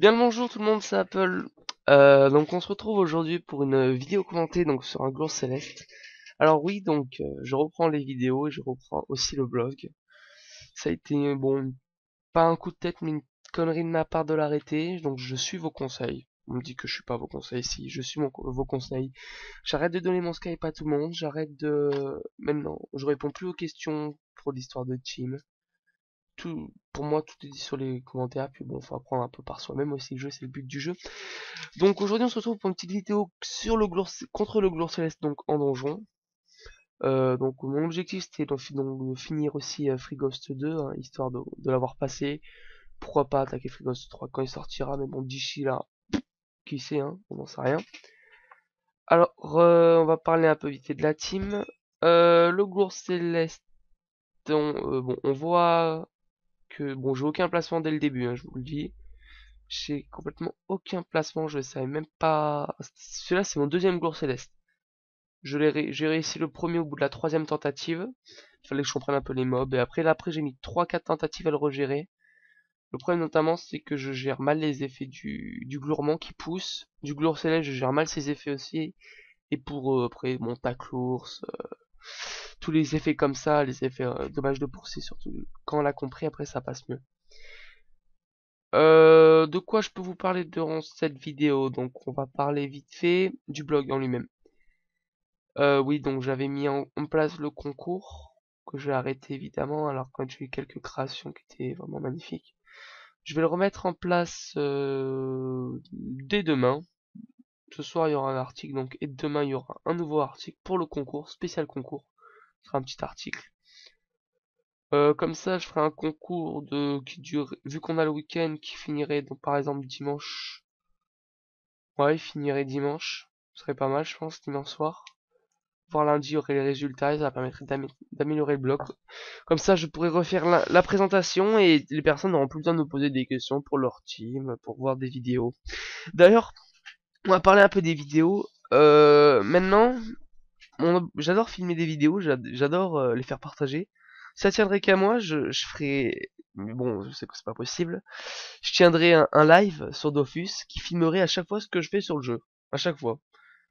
Bien le bonjour tout le monde, c'est Apple. Donc on se retrouve aujourd'hui pour une vidéo commentée donc sur un gloire céleste. Alors oui, donc je reprends les vidéos et je reprends aussi le blog. Ça a été bon, pas un coup de tête mais une connerie de ma part de l'arrêter. Donc je suis vos conseils. On me dit que je suis pas vos conseils, si je suis vos conseils. J'arrête de donner mon Skype à tout le monde. J'arrête de maintenant, je réponds plus aux questions pour l'histoire de team. Tout, pour moi, tout est dit sur les commentaires. Puis bon, faut apprendre un peu par soi-même aussi. Le jeu, c'est le but du jeu. Donc aujourd'hui on se retrouve pour une petite vidéo sur le contre le Glour Céleste donc en donjon. Donc mon objectif c'était de finir aussi Free Ghost 2, hein, histoire de l'avoir passé. Pourquoi pas attaquer Free Ghost 3 quand il sortira, mais bon d'ici là, qui sait, hein, on n'en sait rien. Alors on va parler un peu vite fait de la team. Le Glour Céleste, bon, on voit que bon j'ai aucun placement dès le début, hein, je vous le dis. J'ai complètement aucun placement, je savais même pas. Celui-là c'est mon deuxième Glour Céleste. J'ai réussi le premier au bout de la troisième tentative. Il fallait que je comprenne un peu les mobs. Et après j'ai mis 3-4 tentatives à le regérer. Le problème notamment, c'est que je gère mal les effets du glourement qui pousse. Du glour céleste, je gère mal ses effets aussi. Et pour après, mon tacle ours, tous les effets comme ça, les effets dommages de poursuite surtout. Quand on l'a compris, après ça passe mieux. De quoi je peux vous parler durant cette vidéo? Donc on va parler vite fait du blog en lui-même. Oui, donc j'avais mis en place le concours, que j'ai arrêté évidemment, alors quand j'ai eu quelques créations qui étaient vraiment magnifiques. Je vais le remettre en place dès demain. Ce soir il y aura un article, donc et demain il y aura un nouveau article pour le concours, spécial concours. Ce sera un petit article. Comme ça, je ferai un concours qui dure, vu qu'on a le week-end qui finirait, donc par exemple dimanche. Ouais, il finirait dimanche. Ce serait pas mal, je pense, dimanche soir. Voir lundi, il y aurait les résultats et ça permettrait d'améliorer le blog. Comme ça, je pourrais refaire la présentation et les personnes n'auront plus besoin de me poser des questions pour leur team, pour voir des vidéos. D'ailleurs, on va parler un peu des vidéos. Maintenant, j'adore filmer des vidéos, j'adore les faire partager. Si ça tiendrait qu'à moi, je ferais... Mais bon, je sais que c'est pas possible. Je tiendrais un live sur Dofus qui filmerait à chaque fois ce que je fais sur le jeu. À chaque fois.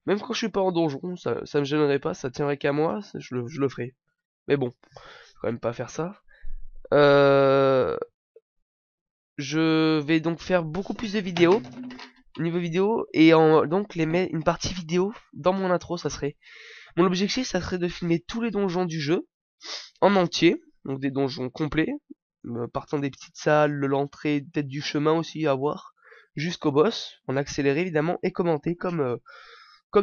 Même quand je suis pas en donjon, ça me gênerait pas, ça tiendrait qu'à moi, je le ferai. Mais bon, faut quand même pas faire ça. Euh, je vais donc faire beaucoup plus de vidéos, niveau vidéo, et donc les mettre une partie vidéo dans mon intro, ça serait. Mon objectif, ça serait de filmer tous les donjons du jeu, en entier, donc des donjons complets, partant des petites salles, de l'entrée, peut-être du chemin aussi à voir, jusqu'au boss, en accéléré évidemment, et commenter comme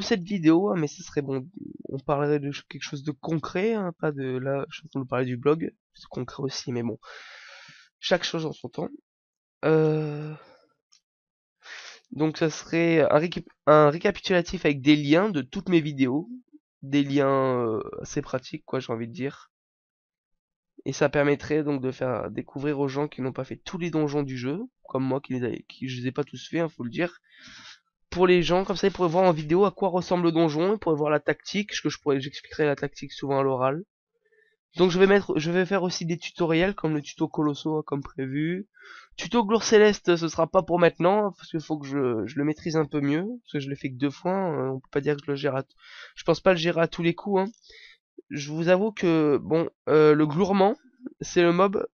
cette vidéo, hein, mais ce serait bon, on parlerait de quelque chose de concret, hein, pas de là, je suis en train de parler du blog, c'est concret aussi, mais bon, chaque chose en son temps. Euh, donc ça serait un récapitulatif avec des liens de toutes mes vidéos, des liens assez pratiques, quoi, j'ai envie de dire. Et ça permettrait donc de faire découvrir aux gens qui n'ont pas fait tous les donjons du jeu, comme moi qui je les ai pas tous faits, hein, faut le dire. Pour les gens, comme ça ils pourraient voir en vidéo à quoi ressemble le donjon, ils pourraient voir la tactique, j'expliquerai la tactique souvent à l'oral. Donc je vais faire aussi des tutoriels comme le tuto Colosso comme prévu. Tuto Gloire Céleste, ce sera pas pour maintenant parce qu'il faut que je le maîtrise un peu mieux parce que je l'ai fait que 2 fois. On peut pas dire que je le gère je pense pas le gérer à tous les coups, hein. Je vous avoue que bon, le Glourement, c'est le mob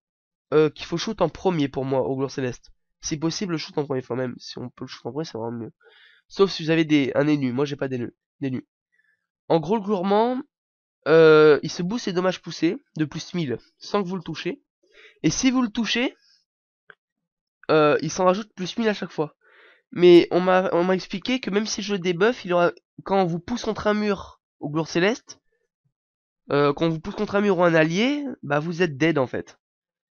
qu'il faut shoot en premier pour moi au Gloire Céleste. Si possible, le shoot en premier, enfin même si on peut le shoot en premier, c'est vraiment mieux. Sauf si vous avez un élu. Moi, j'ai pas d'élu. En gros, le Glourement, il se booste ses dommages poussés de plus 1000 sans que vous le touchez. Et si vous le touchez, il s'en rajoute plus 1000 à chaque fois. Mais on m'a expliqué que même si je le débuff, quand on vous pousse contre un mur au gloire céleste, quand on vous pousse contre un mur ou un allié, bah vous êtes dead en fait.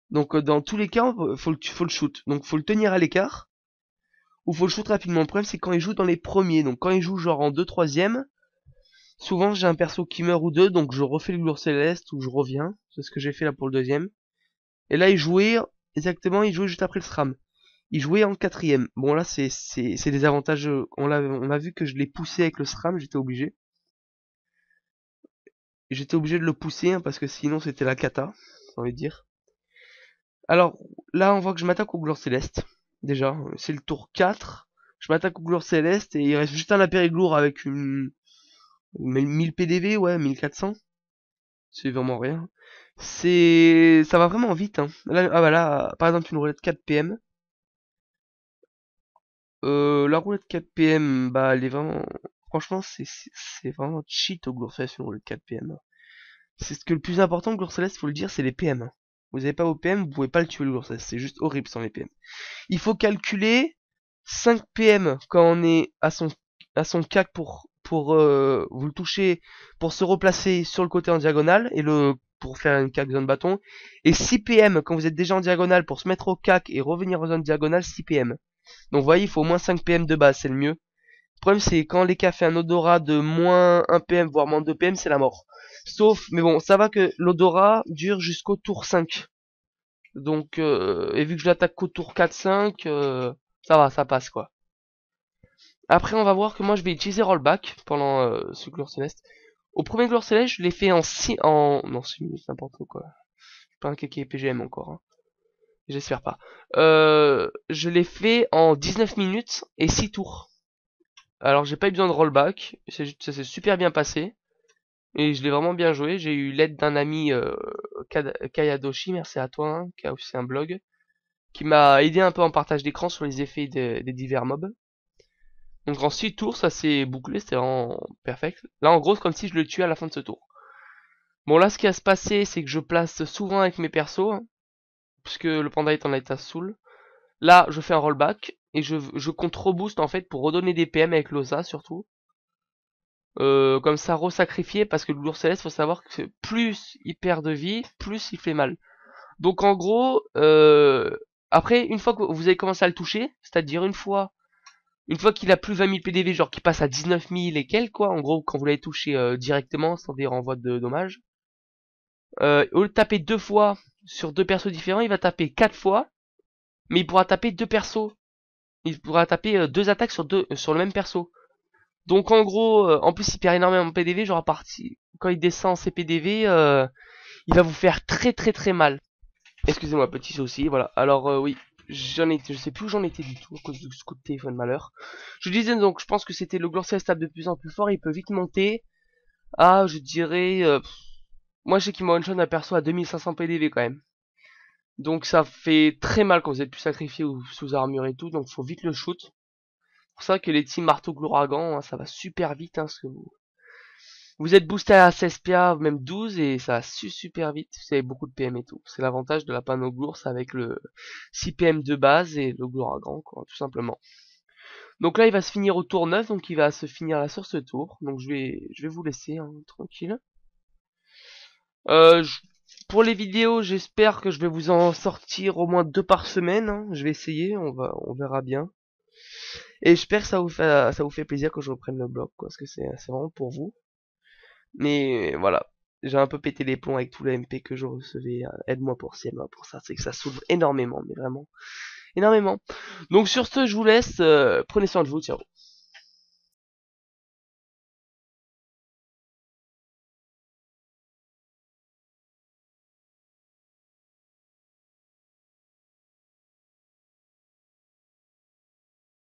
Donc dans tous les cas, faut le shoot. Donc faut le tenir à l'écart, ou faut le shoot rapidement. Le problème c'est quand il joue dans les premiers. Donc quand il joue genre en 2/3, souvent j'ai un perso qui meurt ou deux, donc je refais le gloire céleste ou je reviens. C'est ce que j'ai fait là pour le deuxième. Et là, il jouait juste après le SRAM. Il jouait en quatrième. Bon, là, c'est des avantages. On a vu que je l'ai poussé avec le SRAM, j'étais obligé. J'étais obligé de le pousser, hein, parce que sinon, c'était la cata, j'ai envie de dire. Alors, là, on voit que je m'attaque au Gloire Céleste. déjà. C'est le tour 4. Je m'attaque au Glour Céleste et il reste juste un Lapériglour avec une 1000 PDV, ouais, 1400. C'est vraiment rien. Ça va vraiment vite, hein. Là, ah bah là, par exemple, une roulette 4 PM. La roulette 4 PM, bah, elle est vraiment, franchement, c'est vraiment cheat au Glour Céleste, une roulette 4 PM. C'est ce que le plus important, le Glour Céleste, faut le dire, c'est les PM. Vous avez pas vos PM, vous pouvez pas le tuer, le Glour Céleste. C'est juste horrible sans les PM. Il faut calculer 5 PM quand on est à son cac pour vous le toucher, pour se replacer sur le côté en diagonale et pour faire une cac zone bâton, et 6 PM quand vous êtes déjà en diagonale pour se mettre au cac et revenir en zone diagonale, 6 PM. Donc vous voyez, il faut au moins 5 PM de base, c'est le mieux. Le problème c'est quand les cas fait un odorat de moins 1 PM voire moins 2 PM, c'est la mort. Sauf, mais bon, ça va que l'odorat dure jusqu'au tour 5. Donc, et vu que je l'attaque qu'au tour 4-5, ça va, ça passe quoi. Après, on va voir que moi je vais utiliser rollback pendant ce gloire céleste. Au premier gloire céleste, je l'ai fait en 6 non, 6 minutes, n'importe quoi. Je suis pas un kéké PGM encore, hein. J'espère pas. Je l'ai fait en 19 minutes et 6 tours. Alors, j'ai pas eu besoin de rollback, ça s'est super bien passé. Et je l'ai vraiment bien joué. J'ai eu l'aide d'un ami, Kayadoshi, merci à toi, hein, qui a aussi un blog, qui m'a aidé un peu en partage d'écran sur les effets des divers mobs. Donc en 6 tours, ça s'est bouclé, c'était vraiment perfect. Là, en gros, c'est comme si je le tuais à la fin de ce tour. Bon, là, ce qui va se passer, c'est que je place souvent avec mes persos, hein, puisque le panda est en état soul. Là, je fais un rollback, et je compte reboost, en fait, pour redonner des PM avec l'OSA, surtout. Comme ça, resacrifier, parce que le lourd céleste, faut savoir que plus il perd de vie, plus il fait mal. Donc en gros, après, une fois que vous avez commencé à le toucher, c'est-à-dire une fois qu'il a plus 20 000 PDV, genre qu'il passe à 19 000 et quelques, quoi, en gros, quand vous l'avez touché directement, sans des renvois de dommages, au lieu de taper 2 fois sur 2 persos différents, il va taper 4 fois, mais il pourra taper 2 persos. Il pourra taper 2 attaques sur le même perso. Donc en gros, en plus il perd énormément de PDV, genre à partir, quand il descend ses PDV, il va vous faire très très très mal. Excusez-moi, petit souci, voilà. Alors oui, je sais plus où j'en étais du tout, à cause de ce coup de téléphone malheur. Je disais donc, je pense que c'était le Gloor Céleste tape de plus en plus fort, il peut vite monter à, je dirais, moi je sais qu'il m'a one-shot un perso à 2500 PDV quand même. Donc ça fait très mal quand vous êtes plus sacrifié ou sous armure et tout, donc faut vite le shoot. C'est pour ça que les teams marteau glouragan, hein, ça va super vite, hein, parce que vous êtes boosté à 16 PA, même 12, et ça va super vite, vous avez beaucoup de PM et tout. C'est l'avantage de la panneau Glours avec le 6 PM de base et le glouragan, quoi, tout simplement. Donc là, il va se finir au tour 9, donc il va se finir là sur ce tour. Donc je vais vous laisser, hein, tranquille. Euh, je- pour les vidéos, j'espère que je vais vous en sortir au moins 2 par semaine, hein. Je vais essayer, on verra bien. Et j'espère que ça vous fait plaisir que je reprenne le blog, quoi, parce que c'est vraiment pour vous. Mais voilà, j'ai un peu pété les plombs avec tous les MP que je recevais. Aide-moi pour ci, aide-moi pour ça. C'est que ça s'ouvre énormément, mais vraiment énormément. Donc sur ce, je vous laisse. Prenez soin de vous, ciao.